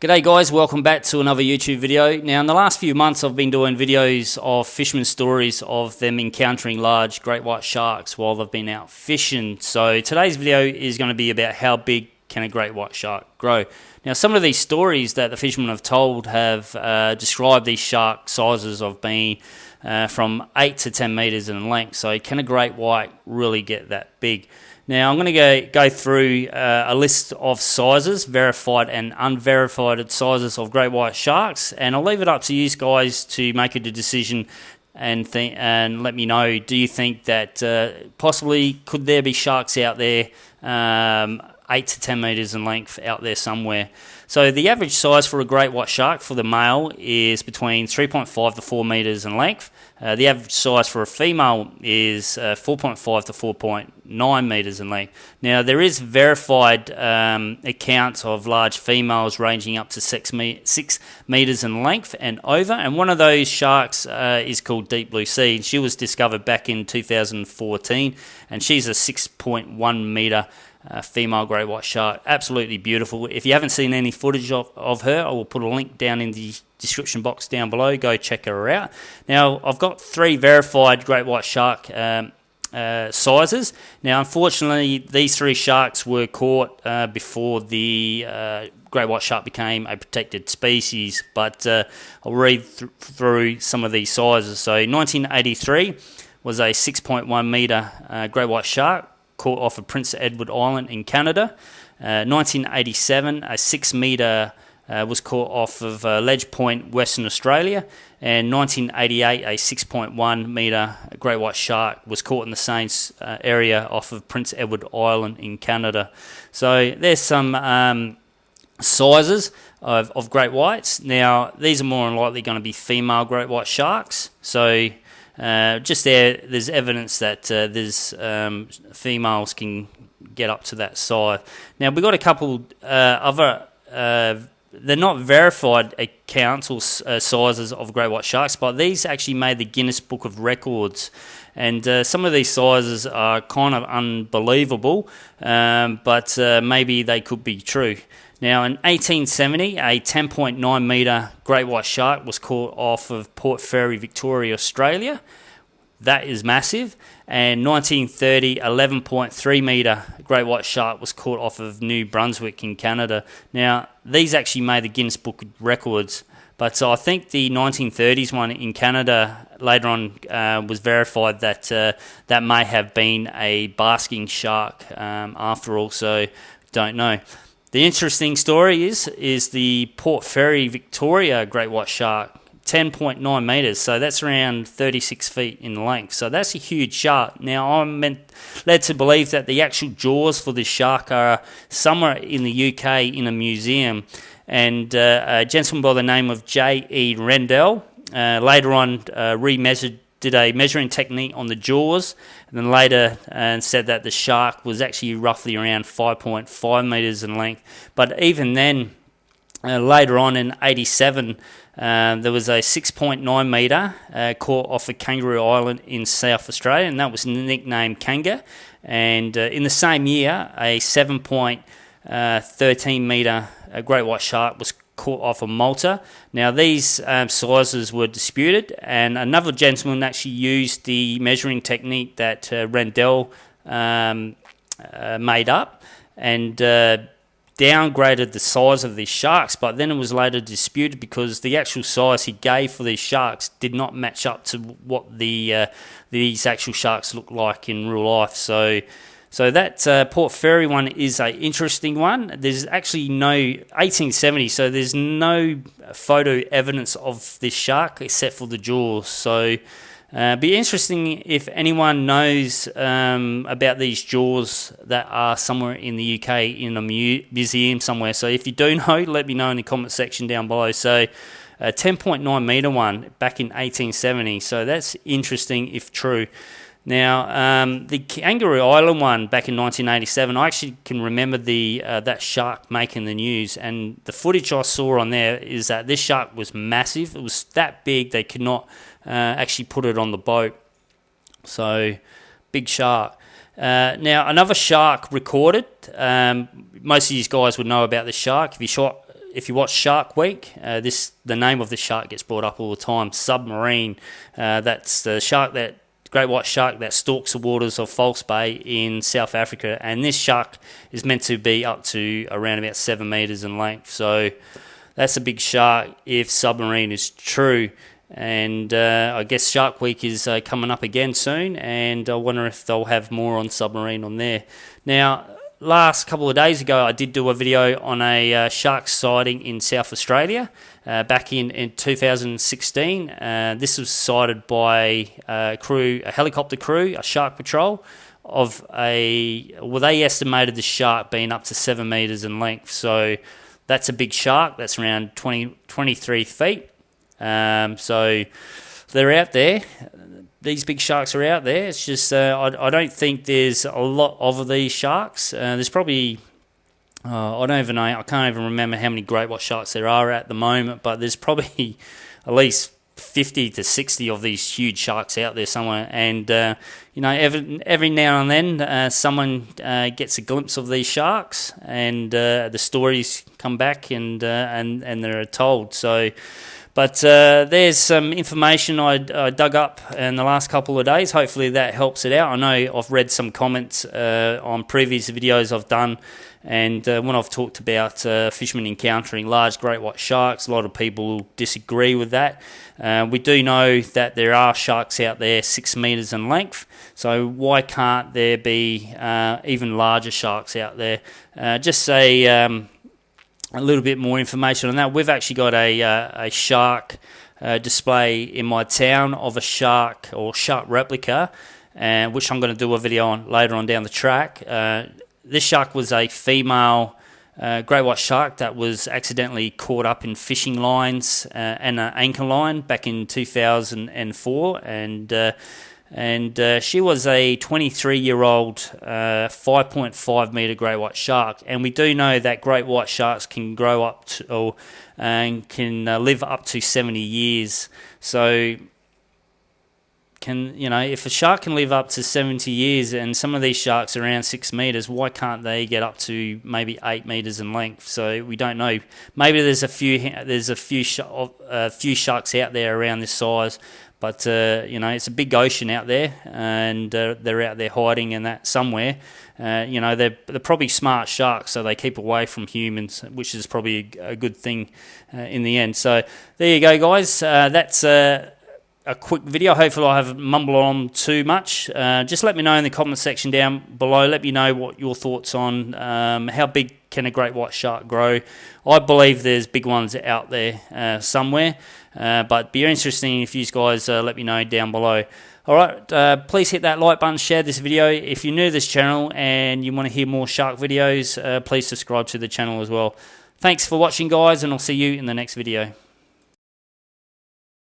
G'day guys, welcome back to another YouTube video. Now in the last few months I've been doing videos of fishermen's stories of them encountering large great white sharks while they've been out fishing. So today's video is going to be about how big can a great white shark grow. Now some of these stories that the fishermen have told have described these shark sizes of being from 8 to 10 meters in length. So can a great white really get that big? Now I'm going to go through a list of sizes, verified and unverified sizes of great white sharks, and I'll leave it up to you guys to make a decision and let me know, do you think that possibly could there be sharks out there 8 to 10 meters in length out there somewhere? So the average size for a great white shark for the male is between 3.5 to 4 meters in length. The average size for a female is 4.5 to 4.9 meters in length. Now there is verified accounts of large females ranging up to 6 meters in length and over, and one of those sharks is called Deep Blue Sea. She was discovered back in 2014 and she's a 6.1 meter female great white shark. Absolutely beautiful. If you haven't seen any footage of her, I will put a link down in the description box down below. Go check her out. Now I've got 3 verified great white shark sizes. Now unfortunately these 3 sharks were caught before the great white shark became a protected species, but I'll read through some of these sizes. So 1983 was a 6.1 meter great white shark caught off of Prince Edward Island in Canada. 1987, a 6 meter was caught off of Ledge Point, Western Australia. And 1988, a 6.1 meter great white shark was caught in the same area off of Prince Edward Island in Canada. So there's some sizes of great whites. Now these are more than likely going to be female great white sharks. So just there's evidence that there's females can get up to that size. Now we've got a couple other they're not verified accounts or sizes of great white sharks, but these actually made the Guinness Book of Records, and some of these sizes are kind of unbelievable, but maybe they could be true. Now in 1870, a 10.9 meter great white shark was caught off of Port Fairy, Victoria, Australia. That is massive. And 1930, 11.3 meter great white shark was caught off of New Brunswick in Canada. Now these actually made the Guinness Book of Records, but I think the 1930s one in Canada later on was verified that that may have been a basking shark after all, so don't know. The interesting story is the Port Fairy, Victoria great white shark, 10.9 meters, so that's around 36 feet in length. So that's a huge shark. Now I'm led to believe that the actual jaws for this shark are somewhere in the UK in a museum, and a gentleman by the name of J.E. Rendell later on did a measuring technique on the jaws, and then later said that the shark was actually roughly around 5.5 meters in length. But even then, later on in 87, there was a 6.9 meter caught off of Kangaroo Island in South Australia, and that was nicknamed Kanga. And in the same year, a 7.13 meter great white shark was caught off of Malta. Now these sizes were disputed, and another gentleman actually used the measuring technique that Rendell made up, and downgraded the size of these sharks, but then it was later disputed because the actual size he gave for these sharks did not match up to what these actual sharks look like in real life. So that Port Fairy one is an interesting one. There's actually no 1870, so there's no photo evidence of this shark except for the jaws. So be interesting if anyone knows about these jaws that are somewhere in the UK in a museum somewhere. So if you do know, let me know in the comment section down below. So a 10.9 meter one back in 1870. So that's interesting if true. Now, the Kangaroo Island one back in 1987, I actually can remember that shark making the news, and the footage I saw on there is that this shark was massive. It was that big they could not actually put it on the boat. So, big shark. Now, another shark recorded. Most of these guys would know about this shark. if you watch Shark Week, the name of the shark gets brought up all the time. Submarine. That's the great white shark that stalks the waters of False Bay in South Africa, and this shark is meant to be up to around about 7 meters in length. So that's a big shark if Submarine is true. And I guess Shark Week is coming up again soon, and I wonder if they'll have more on Submarine on there. Now, last couple of days ago, I did do a video on a shark sighting in South Australia back in 2016. This was sighted by a helicopter crew, a shark patrol, they estimated the shark being up to 7 meters in length. So that's a big shark. That's around 23 feet. So they're out there. These big sharks are out there. It's just I don't think there's a lot of these sharks. There's probably I don't even know. I can't even remember how many great white sharks there are at the moment. But there's probably at least 50 to 60 of these huge sharks out there somewhere. And every now and then someone gets a glimpse of these sharks, and the stories come back and they're told. So. But there's some information I dug up in the last couple of days. Hopefully that helps it out. I know I've read some comments on previous videos I've done, and when I've talked about fishermen encountering large great white sharks, a lot of people disagree with that. We do know that there are sharks out there 6 meters in length, so why can't there be even larger sharks out there? Just say... a little bit more information on that. We've actually got a shark display in my town of a shark or shark replica, which I'm going to do a video on later on down the track. This shark was a female great white shark that was accidentally caught up in fishing lines and an anchor line back in 2004, and she was a 23-year-old 5.5 meter great white shark, and we do know that great white sharks can grow up to and can live up to 70 years. So if a shark can live up to 70 years, and some of these sharks are around 6 meters, why can't they get up to maybe 8 meters in length? So we don't know. Maybe there's a few sharks out there around this size. But, it's a big ocean out there, and they're out there hiding in that somewhere. They're probably smart sharks, so they keep away from humans, which is probably a good thing in the end. So there you go, guys. That's a quick video. Hopefully I haven't mumbled on too much. Just let me know in the comment section down below. Let me know what your thoughts on how big can a great white shark grow. I believe there's big ones out there somewhere. But be interesting if you guys let me know down below. Alright, please hit that like button, share this video. If you're new to this channel and you want to hear more shark videos, please subscribe to the channel as well. Thanks for watching, guys, and I'll see you in the next video.